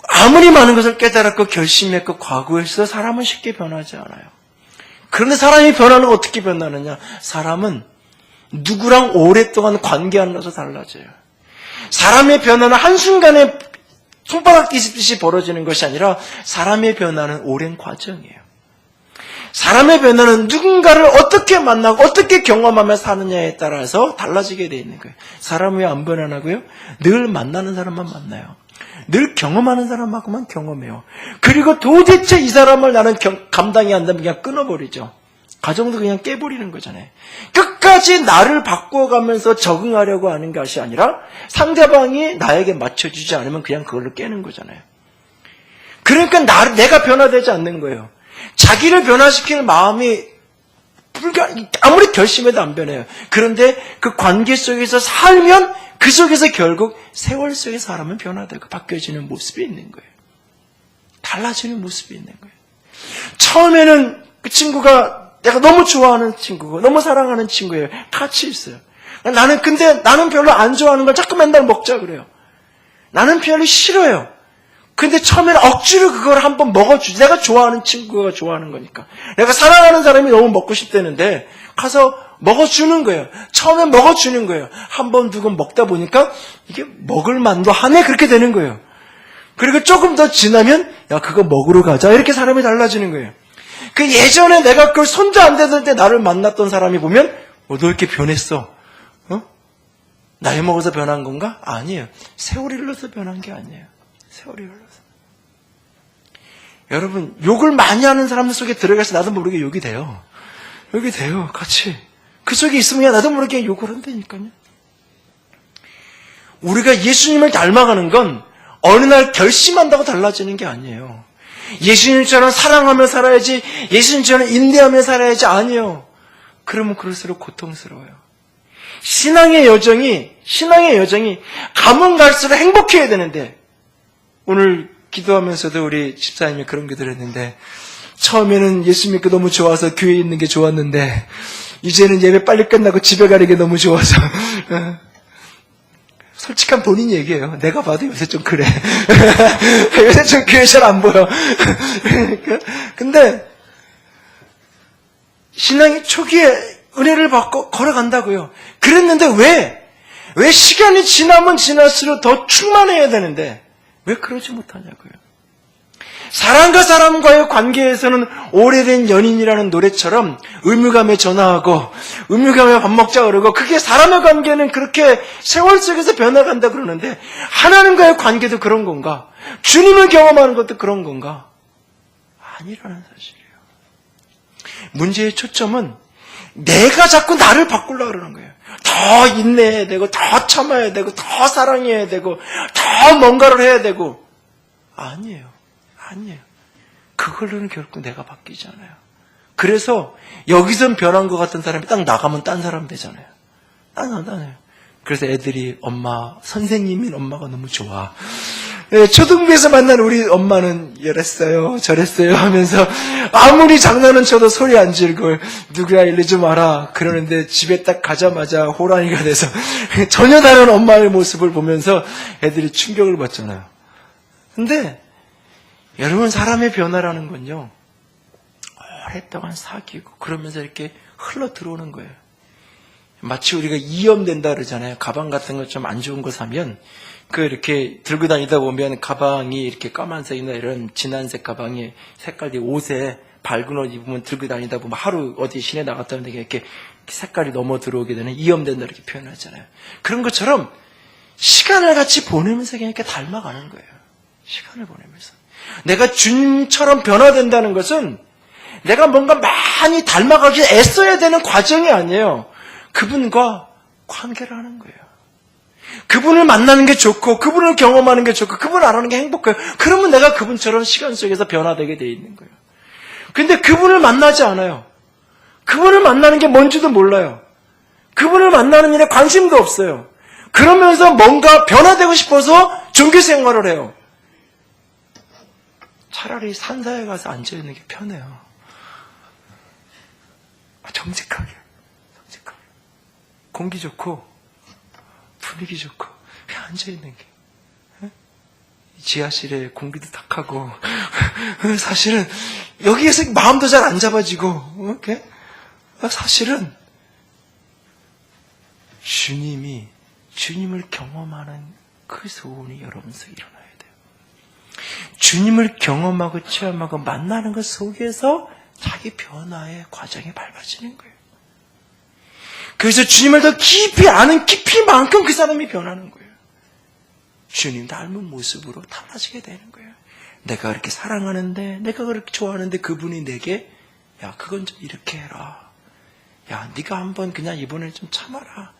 아무리 많은 것을 깨달았고 결심했고 과거에서 사람은 쉽게 변하지 않아요. 그런데 사람이 변하는 건 어떻게 변하느냐? 사람은 누구랑 오랫동안 관계하는 것으로 달라져요. 사람의 변화는 한순간에 손바닥 뒤집듯이 벌어지는 것이 아니라 사람의 변화는 오랜 과정이에요. 사람의 변화는 누군가를 어떻게 만나고 어떻게 경험하며 사느냐에 따라서 달라지게 되어 있는 거예요. 사람은 왜 안 변하고요? 늘 만나는 사람만 만나요. 늘 경험하는 사람하고만 경험해요. 그리고 도대체 이 사람을 나는 감당이 안 되면 그냥 끊어버리죠. 가정도 그냥 깨버리는 거잖아요. 끝까지 나를 바꿔가면서 적응하려고 하는 것이 아니라 상대방이 나에게 맞춰주지 않으면 그냥 그걸로 깨는 거잖아요. 그러니까 내가 변화되지 않는 거예요. 자기를 변화시킬 마음이 아무리 결심해도 안 변해요. 그런데 그 관계 속에서 살면 그 속에서 결국 세월 속에 사람은 변화되고 바뀌어지는 모습이 있는 거예요. 달라지는 모습이 있는 거예요. 처음에는 그 친구가 내가 너무 좋아하는 친구고 너무 사랑하는 친구예요. 같이 있어요. 근데 나는 별로 안 좋아하는 걸 자꾸 맨날 먹자 그래요. 나는 별로 싫어요. 근데 처음에는 억지로 그걸 한번 먹어주지. 내가 좋아하는 친구가 좋아하는 거니까. 내가 사랑하는 사람이 너무 먹고 싶다는데 가서 먹어주는 거예요. 처음엔 먹어주는 거예요. 한 번, 두 번 먹다 보니까 이게 먹을 만도 하네 그렇게 되는 거예요. 그리고 조금 더 지나면 야 그거 먹으러 가자 이렇게 사람이 달라지는 거예요. 그 예전에 내가 그걸 손도 안 대던 때 나를 만났던 사람이 보면 너 이렇게 변했어. 나이 먹어서 변한 건가? 아니에요. 세월이 흘러서 변한 게 아니에요. 세월이 흘러서. 여러분 욕을 많이 하는 사람들 속에 들어가서 나도 모르게 욕이 돼요. 욕이 돼요. 같이. 그 속에 있으면 나도 모르게 욕을 한다니까요. 우리가 예수님을 닮아가는 건 어느 날 결심한다고 달라지는 게 아니에요. 예수님처럼 사랑하며 살아야지, 예수님처럼 인내하며 살아야지 아니에요. 그러면 그럴수록 고통스러워요. 신앙의 여정이 가면 갈수록 행복해야 되는데 오늘 기도하면서도 우리 집사님이 그런 기도를 했는데, 처음에는 예수 믿고 너무 좋아서 교회에 있는 게 좋았는데 이제는 예배 빨리 끝나고 집에 가는 게 너무 좋아서 솔직한 본인 얘기예요. 내가 봐도 요새 좀 그래. 요새 좀 교회 잘 안 보여. 근데 신앙이 초기에 은혜를 받고 걸어간다고요. 그랬는데 왜 시간이 지나면 지날수록 더 충만해야 되는데 왜 그러지 못하냐고요. 사람과 사람과의 관계에서는 오래된 연인이라는 노래처럼 의무감에 전화하고 의무감에 밥 먹자 그러고, 그게 사람의 관계는 그렇게 세월 속에서 변화간다 그러는데 하나님과의 관계도 그런 건가? 주님을 경험하는 것도 그런 건가? 아니라는 사실이에요. 문제의 초점은 내가 자꾸 나를 바꾸려고 그러는 거예요. 더 인내해야 되고, 더 참아야 되고, 더 사랑해야 되고, 더 뭔가를 해야 되고. 아니에요. 그걸로는 결코 내가 바뀌지 않아요. 그래서 여기선 변한 것 같은 사람이 딱 나가면 딴 사람 되잖아요. 딴해요. 그래서 애들이 선생님인 엄마가 너무 좋아. 초등부에서 만난 우리 엄마는 이랬어요, 저랬어요 하면서 아무리 장난은 쳐도 소리 안 지르고 누구야 일리 좀 알아 그러는데 집에 딱 가자마자 호랑이가 돼서 전혀 다른 엄마의 모습을 보면서 애들이 충격을 받잖아요. 근데 여러분, 사람의 변화라는 건요, 오랫동안 사귀고 그러면서 이렇게 흘러 들어오는 거예요. 마치 우리가 이염된다 그러잖아요. 가방 같은 거 좀 안 좋은 거 사면 이렇게 들고 다니다 보면 가방이 이렇게 까만색이나 이런 진한색 가방이 색깔이 옷에 밝은 옷 입으면 들고 다니다 보면 하루 어디 시내 나갔다 오는데 이렇게 색깔이 넘어 들어오게 되는, 이염된다 이렇게 표현하잖아요. 그런 것처럼 시간을 같이 보내면서 그냥 이렇게 닮아가는 거예요. 시간을 보내면서. 내가 주님처럼 변화된다는 것은 내가 뭔가 많이 닮아가기 애써야 되는 과정이 아니에요. 그분과 관계를 하는 거예요. 그분을 만나는 게 좋고, 그분을 경험하는 게 좋고, 그분을 알아가는 게 행복해요. 그러면 내가 그분처럼 시간 속에서 변화되게 돼 있는 거예요. 근데 그분을 만나지 않아요. 그분을 만나는 게 뭔지도 몰라요. 그분을 만나는 일에 관심도 없어요. 그러면서 뭔가 변화되고 싶어서 종교 생활을 해요. 차라리 산사에 가서 앉아있는 게 편해요. 정직하게. 공기 좋고, 분위기 좋고, 그냥 앉아있는 게. 지하실에 공기도 탁하고, 사실은, 여기에서 마음도 잘 안 잡아지고, 사실은, 주님을 경험하는 그 소원이 여러분 속에 일어나요. 주님을 경험하고 체험하고 만나는 것 속에서 자기 변화의 과정이 밟아지는 거예요. 그래서 주님을 더 깊이 아는 깊이만큼 그 사람이 변하는 거예요. 주님 닮은 모습으로 달라지게 되는 거예요. 내가 그렇게 사랑하는데, 내가 그렇게 좋아하는데 그분이 내게 야, 그건 좀 이렇게 해라. 야, 네가 한번 그냥 이번에 좀 참아라.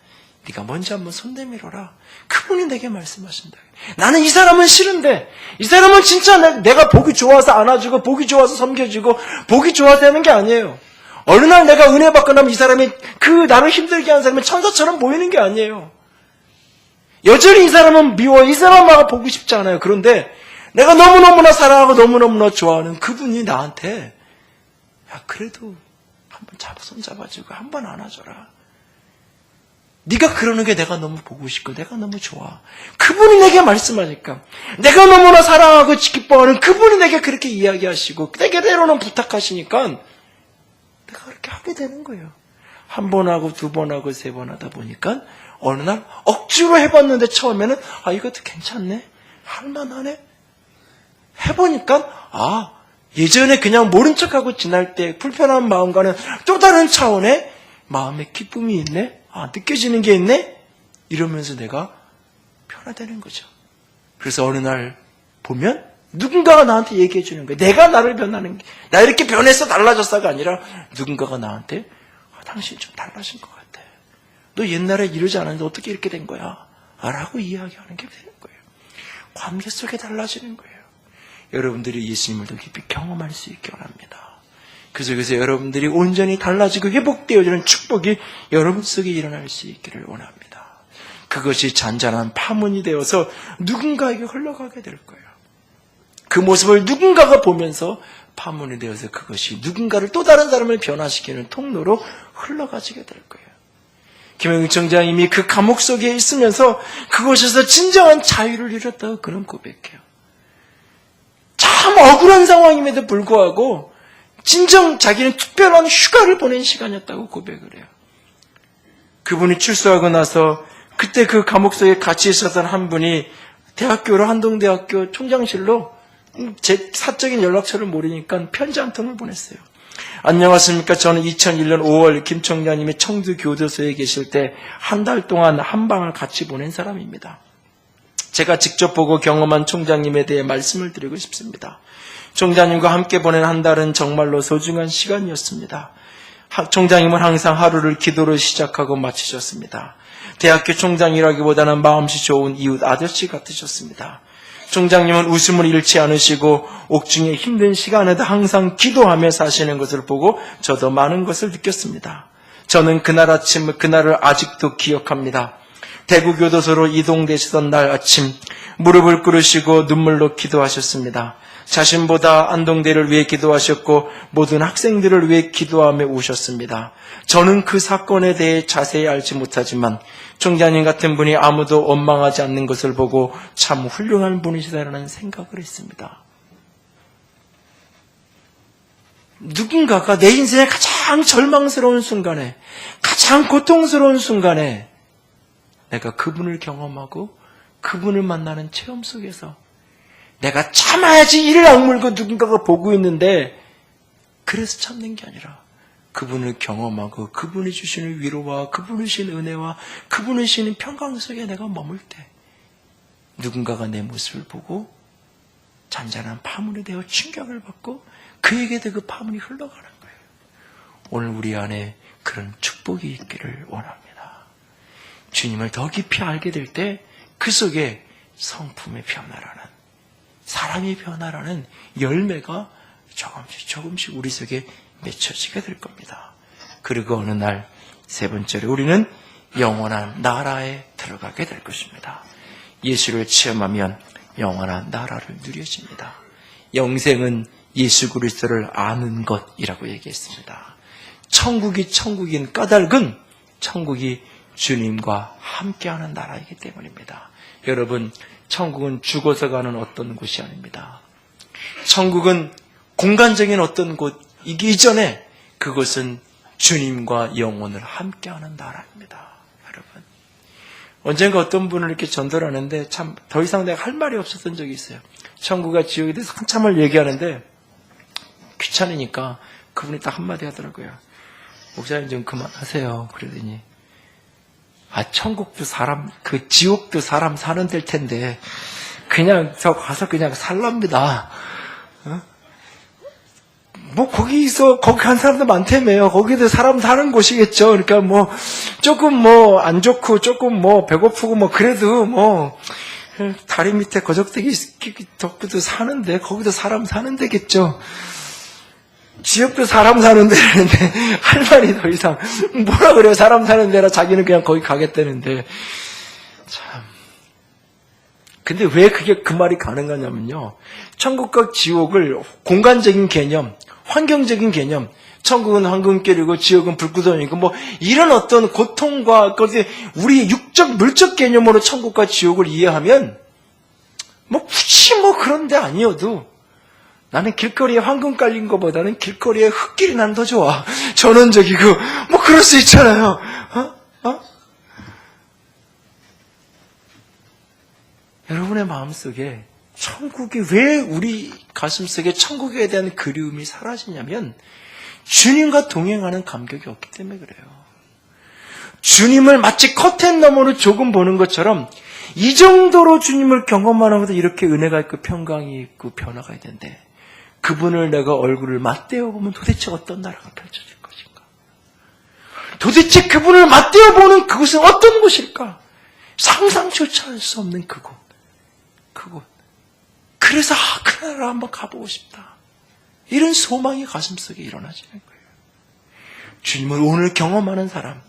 네가 먼저 한번 손 내밀어라. 그분이 내게 말씀하신다. 나는 이 사람은 싫은데, 이 사람은 진짜 내가 보기 좋아서 안아주고, 보기 좋아서 섬겨주고, 보기 좋아서 하는 게 아니에요. 어느 날 내가 은혜 받고 나면 이 사람이, 나를 힘들게 하는 사람이 천사처럼 보이는 게 아니에요. 여전히 이 사람은 미워요. 이 사람만 보고 싶지 않아요. 그런데 내가 너무너무나 사랑하고 너무너무나 좋아하는 그분이 나한테, 야, 그래도 한번 손 잡아주고 한번 안아줘라. 네가 그러는 게 내가 너무 보고 싶고 내가 너무 좋아. 그분이 내게 말씀하니까, 내가 너무나 사랑하고 기뻐하는 그분이 내게 그렇게 이야기하시고 내게 때로는 부탁하시니까 내가 그렇게 하게 되는 거예요. 한 번 하고 두 번 하고 세 번 하다 보니까 어느 날 억지로 해봤는데 처음에는 이것도 괜찮네, 할만하네. 해보니까 예전에 그냥 모른 척하고 지날 때 불편한 마음과는 또 다른 차원의 마음의 기쁨이 있네, 느껴지는 게 있네, 이러면서 내가 변화되는 거죠. 그래서 어느 날 보면 누군가가 나한테 얘기해 주는 거예요. 내가 나를 변하는 게, 나 이렇게 변해서 달라졌어가 아니라 누군가가 나한테 당신 좀 달라진 것 같아. 너 옛날에 이러지 않았는데 어떻게 이렇게 된 거야? 라고 이야기하는 게 되는 거예요. 관계 속에 달라지는 거예요. 여러분들이 예수님을 더 깊이 경험할 수 있게 원합니다. 그래서 여러분들이 온전히 달라지고 회복되어지는 축복이 여러분 속에 일어날 수 있기를 원합니다. 그것이 잔잔한 파문이 되어서 누군가에게 흘러가게 될 거예요. 그 모습을 누군가가 보면서 파문이 되어서 그것이 누군가를 또 다른 사람을 변화시키는 통로로 흘러가지게 될 거예요. 김영익 총장님이 그 감옥 속에 있으면서 그곳에서 진정한 자유를 이뤘다고 그런 고백해요. 참 억울한 상황임에도 불구하고 진정 자기는 특별한 휴가를 보낸 시간이었다고 고백을 해요. 그분이 출소하고 나서 그때 그 감옥 속에 같이 있었던 한 분이 대학교로 한동대학교 총장실로 제 사적인 연락처를 모르니까 편지 한 통을 보냈어요. 안녕하십니까. 저는 2001년 5월 김 총장님이 청주 교도소에 계실 때 한 달 동안 한 방을 같이 보낸 사람입니다. 제가 직접 보고 경험한 총장님에 대해 말씀을 드리고 싶습니다. 총장님과 함께 보낸 한 달은 정말로 소중한 시간이었습니다. 총장님은 항상 하루를 기도로 시작하고 마치셨습니다. 대학교 총장이라기보다는 마음씨 좋은 이웃 아저씨 같으셨습니다. 총장님은 웃음을 잃지 않으시고 옥중에 힘든 시간에도 항상 기도하며 사시는 것을 보고 저도 많은 것을 느꼈습니다. 저는 그날 아침, 그날을 아직도 기억합니다. 대구교도소로 이동되시던 날 아침 무릎을 꿇으시고 눈물로 기도하셨습니다. 자신보다 안동대를 위해 기도하셨고 모든 학생들을 위해 기도하며 우셨습니다. 저는 그 사건에 대해 자세히 알지 못하지만 총장님 같은 분이 아무도 원망하지 않는 것을 보고 참 훌륭한 분이시다라는 생각을 했습니다. 누군가가 내 인생의 가장 절망스러운 순간에, 가장 고통스러운 순간에 내가 그분을 경험하고 그분을 만나는 체험 속에서 내가 참아야지 이를 악물고 누군가가 보고 있는데 그래서 참는 게 아니라 그분을 경험하고 그분이 주시는 위로와 그분이 주시는 은혜와 그분이 주시는 평강 속에 내가 머물 때 누군가가 내 모습을 보고 잔잔한 파문이 되어 충격을 받고 그에게도 그 파문이 흘러가는 거예요. 오늘 우리 안에 그런 축복이 있기를 원합니다. 주님을 더 깊이 알게 될 때 그 속에 성품의 변화라는, 사람의 변화라는 열매가 조금씩 우리 속에 맺혀지게 될 겁니다. 그리고 어느 날 세 번째로 우리는 영원한 나라에 들어가게 될 것입니다. 예수를 체험하면 영원한 나라를 누려집니다. 영생은 예수 그리스도를 아는 것이라고 얘기했습니다. 천국인 까닭은 천국이 주님과 함께하는 나라이기 때문입니다. 여러분, 천국은 죽어서 가는 어떤 곳이 아닙니다. 천국은 공간적인 어떤 곳이기 이전에 그것은 주님과 영원을 함께하는 나라입니다. 여러분, 언젠가 어떤 분을 이렇게 전도를 하는데 참 더 이상 내가 할 말이 없었던 적이 있어요. 천국과 지옥에 대해서 한참을 얘기하는데 귀찮으니까 그분이 딱 한마디 하더라고요. 목사님 좀 그만하세요. 그러더니 천국도 지옥도 사람 사는 데일 텐데 그냥 저 가서 그냥 살랍니다. 거기 간 사람도 많다며요. 거기도 사람 사는 곳이겠죠. 그러니까 조금 안 좋고, 조금 배고프고, 그래도 다리 밑에 거적대기 덮고도 사는데, 거기도 사람 사는 데겠죠. 지옥도 사람 사는 데라는데, 할 말이 더 이상, 뭐라 그래요? 사람 사는 데라 자기는 그냥 거기 가겠다는데, 참. 근데 왜 그 말이 가능하냐면요. 천국과 지옥을 공간적인 개념, 환경적인 개념, 천국은 황금길이고 지옥은 불구덩이고 이런 어떤 고통과 우리 육적 물적 개념으로 천국과 지옥을 이해하면 굳이 그런 데 아니어도 나는 길거리에 황금 깔린 것보다는 길거리에 흙길이 난 더 좋아. 전원적이고 그럴 수 있잖아요. 여러분의 마음속에 천국이 왜 우리 가슴속에 천국에 대한 그리움이 사라지냐면 주님과 동행하는 감격이 없기 때문에 그래요. 주님을 마치 커튼 너머로 조금 보는 것처럼 이 정도로 주님을 경험하는 것도 이렇게 은혜가 있고 평강이 있고 변화가 있는데 그분을 내가 얼굴을 맞대어 보면 도대체 어떤 나라가 펼쳐질 것인가? 도대체 그분을 맞대어 보는 그곳은 어떤 곳일까? 상상조차 할 수 없는 그곳. 그래서 그 나라 한번 가보고 싶다. 이런 소망이 가슴속에 일어나지는 거예요. 주님을 오늘 경험하는 사람,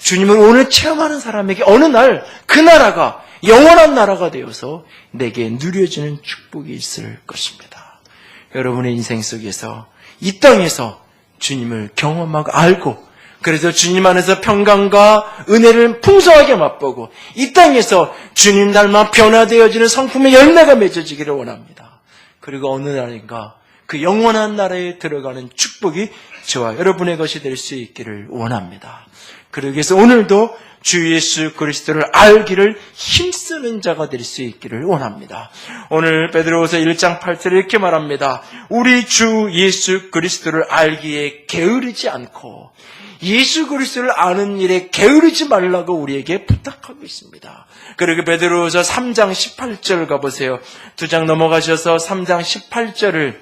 주님을 오늘 체험하는 사람에게 어느 날 그 나라가 영원한 나라가 되어서 내게 누려지는 축복이 있을 것입니다. 여러분의 인생 속에서 이 땅에서 주님을 경험하고 알고 그래서 주님 안에서 평강과 은혜를 풍성하게 맛보고 이 땅에서 주님 닮아 변화되어지는 성품의 열매가 맺어지기를 원합니다. 그리고 어느 날인가 그 영원한 나라에 들어가는 축복이 저와 여러분의 것이 될 수 있기를 원합니다. 그러기 위해서 오늘도 주 예수 그리스도를 알기를 힘쓰는 자가 될 수 있기를 원합니다. 오늘 베드로후서 1장 8절에 이렇게 말합니다. 우리 주 예수 그리스도를 알기에 게으르지 않고 예수 그리스도를 아는 일에 게으르지 말라고 우리에게 부탁하고 있습니다. 그리고 베드로후서 3장 18절 가보세요. 2장 넘어가셔서 3장 18절을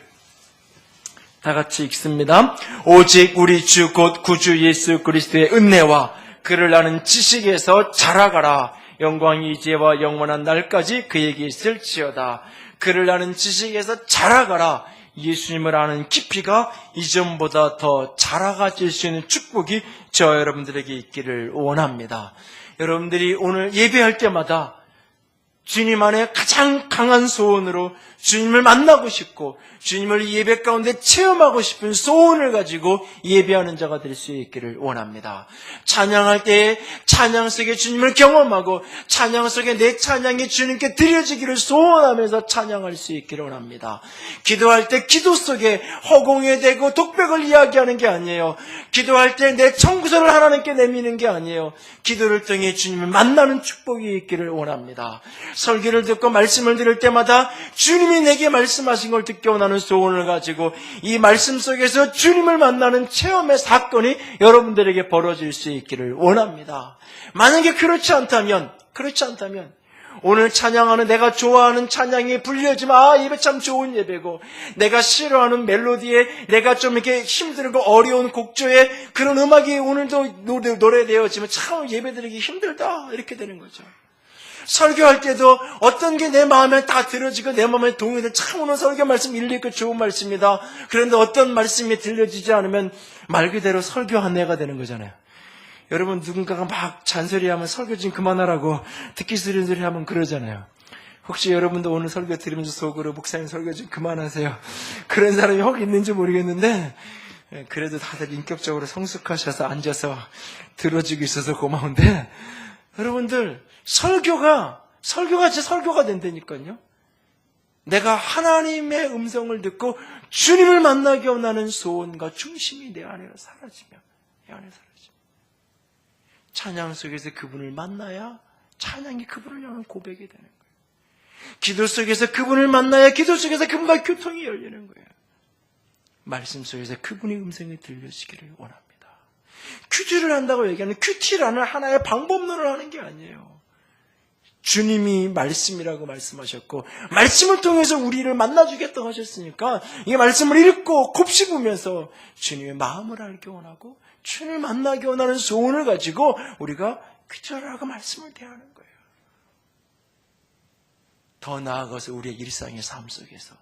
다 같이 읽습니다. 오직 우리 주 곧 구주 예수 그리스도의 은혜와 그를 아는 지식에서 자라가라. 영광이 이제와 영원한 날까지 그에게 있을지어다. 그를 아는 지식에서 자라가라. 예수님을 아는 깊이가 이전보다 더 자라가질 수 있는 축복이 저와 여러분들에게 있기를 원합니다. 여러분들이 오늘 예배할 때마다 주님 안에 가장 강한 소원으로 주님을 만나고 싶고 주님을 예배 가운데 체험하고 싶은 소원을 가지고 예배하는 자가 될 수 있기를 원합니다. 찬양할 때에 찬양 속에 주님을 경험하고 찬양 속에 내 찬양이 주님께 드려지기를 소원하면서 찬양할 수 있기를 원합니다. 기도할 때 기도 속에 허공에 대고 독백을 이야기하는 게 아니에요. 기도할 때 내 청구서를 하나님께 내미는 게 아니에요. 기도를 통해 주님을 만나는 축복이 있기를 원합니다. 설교를 듣고 말씀을 들을 때마다 주님이 내게 말씀하신 걸 듣기 원하는 소원을 가지고 이 말씀 속에서 주님을 만나는 체험의 사건이 여러분들에게 벌어질 수 있기를 원합니다. 만약에 그렇지 않다면 오늘 찬양하는 내가 좋아하는 찬양이 불려지면 예배 참 좋은 예배고 내가 싫어하는 멜로디에 내가 좀 이렇게 힘들고 어려운 곡조에 그런 음악이 오늘도 노래되어지면 참 예배드리기 힘들다 이렇게 되는 거죠. 설교할 때도 어떤 게 내 마음에 다 들어지고 내 마음에 동의돼 참 오늘 설교 말씀 일리있고 좋은 말씀이다. 그런데 어떤 말씀이 들려지지 않으면 말 그대로 설교 한 해가 되는 거잖아요. 여러분 누군가가 막 잔소리하면 설교 좀 그만하라고 듣기 싫은 소리 하면 그러잖아요. 혹시 여러분도 오늘 설교 들으면서 속으로 목사님 설교 좀 그만하세요. 그런 사람이 혹 있는지 모르겠는데 그래도 다들 인격적으로 성숙하셔서 앉아서 들어주고 있어서 고마운데 여러분들 설교가 진짜 설교가 된다니까요. 내가 하나님의 음성을 듣고 주님을 만나기 원하는 소원과 중심이 내 안에 사라지면 찬양 속에서 그분을 만나야 찬양이 그분을 향한 고백이 되는 거예요. 기도 속에서 그분을 만나야 기도 속에서 그분과 교통이 열리는 거예요. 말씀 속에서 그분의 음성이 들려지기를 원합니다. 큐티를 한다고 얘기하는 큐티라는 하나의 방법론을 하는 게 아니에요. 주님이 말씀이라고 말씀하셨고 말씀을 통해서 우리를 만나주겠다고 하셨으니까 이 말씀을 읽고 곱씹으면서 주님의 마음을 알기 원하고 주님을 만나기 원하는 소원을 가지고 우리가 큐티라고 말씀을 대하는 거예요. 더 나아가서 우리의 일상의 삶 속에서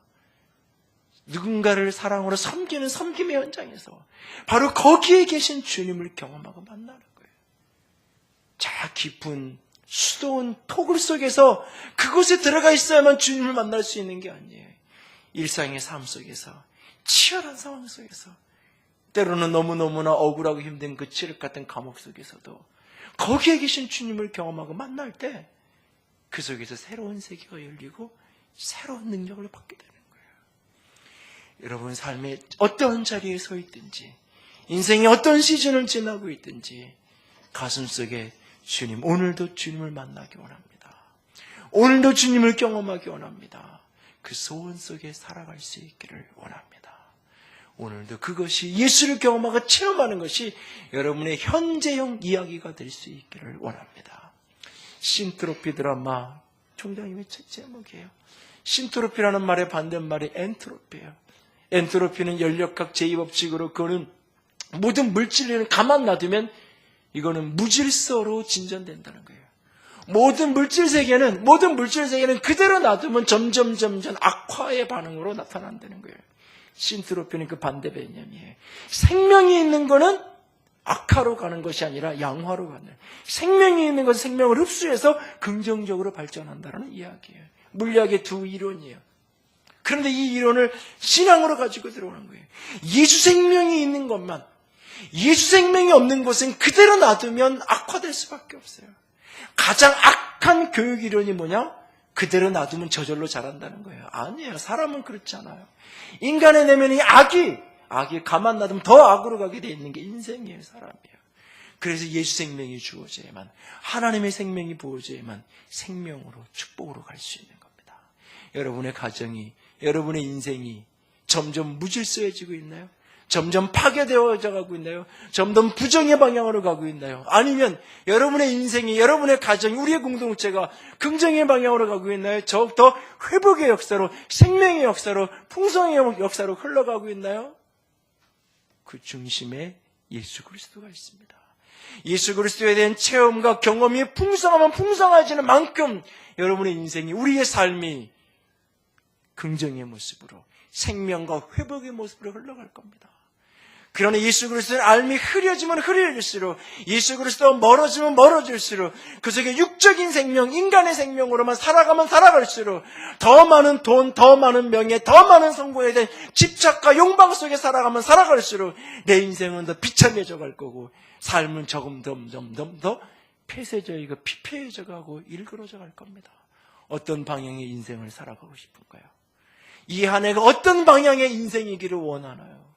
누군가를 사랑으로 섬기는 섬김의 현장에서 바로 거기에 계신 주님을 경험하고 만나는 거예요. 저 깊은 수도원 토굴 속에서 그곳에 들어가 있어야만 주님을 만날 수 있는 게 아니에요. 일상의 삶 속에서 치열한 상황 속에서 때로는 너무너무나 억울하고 힘든 그 칠흑 같은 감옥 속에서도 거기에 계신 주님을 경험하고 만날 때 그 속에서 새로운 세계가 열리고 새로운 능력을 받게 되는 거예요. 여러분 삶의 어떤 자리에 서 있든지 인생의 어떤 시즌을 지나고 있든지 가슴속에 주님, 오늘도 주님을 만나기 원합니다. 오늘도 주님을 경험하기 원합니다. 그 소원 속에 살아갈 수 있기를 원합니다. 오늘도 그것이 예수를 경험하고 체험하는 것이 여러분의 현재형 이야기가 될 수 있기를 원합니다. 신트로피 드라마 총장님의 책 제목이에요. 신트로피라는 말의 반대말이 엔트로피예요. 엔트로피는 연력학 제2법칙으로 그거는 모든 물질을 가만 놔두면 이거는 무질서로 진전된다는 거예요. 모든 물질 세계는 그대로 놔두면 점점 악화의 반응으로 나타난다는 거예요. 신트로피는 그 반대 개념이에요. 생명이 있는 거는 악화로 가는 것이 아니라 양화로 가는, 생명이 있는 것은 생명을 흡수해서 긍정적으로 발전한다는 이야기예요. 물리학의 두 이론이에요. 그런데 이 이론을 신앙으로 가지고 들어오는 거예요. 예수 생명이 있는 것만, 예수 생명이 없는 것은 그대로 놔두면 악화될 수밖에 없어요. 가장 악한 교육 이론이 뭐냐? 그대로 놔두면 저절로 자란다는 거예요. 아니에요. 사람은 그렇지 않아요. 인간의 내면이 악이 가만 놔두면 더 악으로 가게 돼 있는 게 인생이에요. 사람이에요. 그래서 예수 생명이 주어져야만, 하나님의 생명이 부어져야만 생명으로, 축복으로 갈 수 있는 겁니다. 여러분의 가정이, 여러분의 인생이 점점 무질서해지고 있나요? 점점 파괴되어져 가고 있나요? 점점 부정의 방향으로 가고 있나요? 아니면 여러분의 인생이, 여러분의 가정이, 우리의 공동체가 긍정의 방향으로 가고 있나요? 더욱더 회복의 역사로, 생명의 역사로, 풍성의 역사로 흘러가고 있나요? 그 중심에 예수 그리스도가 있습니다. 예수 그리스도에 대한 체험과 경험이 풍성하면 풍성해지는 만큼 여러분의 인생이, 우리의 삶이 긍정의 모습으로, 생명과 회복의 모습으로 흘러갈 겁니다. 그러나 예수 그리스도의 알미 흐려지면 흐려질수록, 예수 그리스도와 멀어지면 멀어질수록, 그 속에 육적인 생명, 인간의 생명으로만 살아가면 살아갈수록, 더 많은 돈, 더 많은 명예, 더 많은 성공에 대한 집착과 욕망 속에 살아가면 살아갈수록 내 인생은 더 비참해져 갈 거고, 삶은 점점 더 폐쇄적이고 피폐해져 가고 일그러져 갈 겁니다. 어떤 방향의 인생을 살아가고 싶은가요? 이 한 해가 어떤 방향의 인생이기를 원하나요?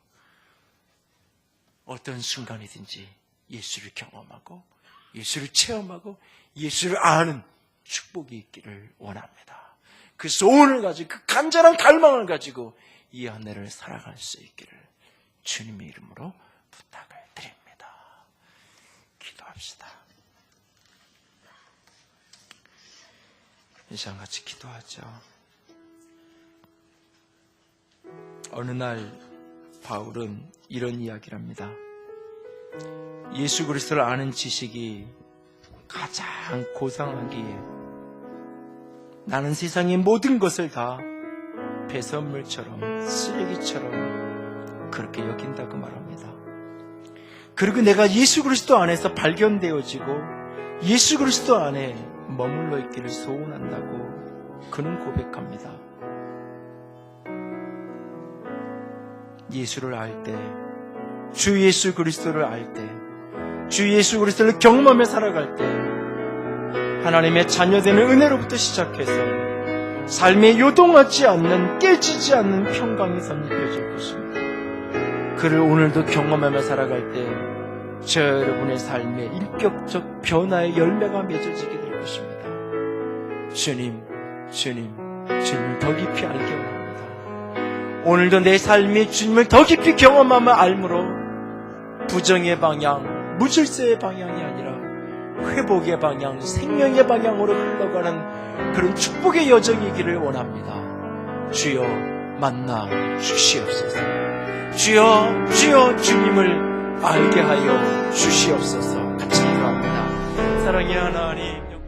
어떤 순간이든지 예수를 경험하고, 예수를 체험하고, 예수를 아는 축복이 있기를 원합니다. 그 소원을 가지고, 그 간절한 갈망을 가지고 이 한 해를 살아갈 수 있기를 주님의 이름으로 부탁을 드립니다. 기도합시다. 이 시간 같이 기도하죠. 어느 날 바울은 이런 이야기를 합니다. 예수 그리스도를 아는 지식이 가장 고상하기에 나는 세상의 모든 것을 다 배설물처럼, 쓰레기처럼 그렇게 여긴다고 말합니다. 그리고 내가 예수 그리스도 안에서 발견되어지고 예수 그리스도 안에 머물러 있기를 소원한다고 그는 고백합니다. 예수를 알 때, 주 예수 그리스도를 알 때, 주 예수 그리스도를 경험하며 살아갈 때 하나님의 자녀되는 은혜로부터 시작해서 삶에 요동하지 않는, 깨지지 않는 평강이 선입혀질 것입니다. 그를 오늘도 경험하며 살아갈 때 저 여러분의 삶에 인격적 변화의 열매가 맺어지게 될 것입니다. 주님을 더 깊이 알게 원합니다. 오늘도 내 삶이 주님을 더 깊이 경험하며 알므로 부정의 방향, 무질서의 방향이 아니라 회복의 방향, 생명의 방향으로 흘러가는 그런 축복의 여정이기를 원합니다. 주여 만나 주시옵소서. 주여 주님을 알게 하여 주시옵소서. 같이 기도합니다. 사랑의 하나님,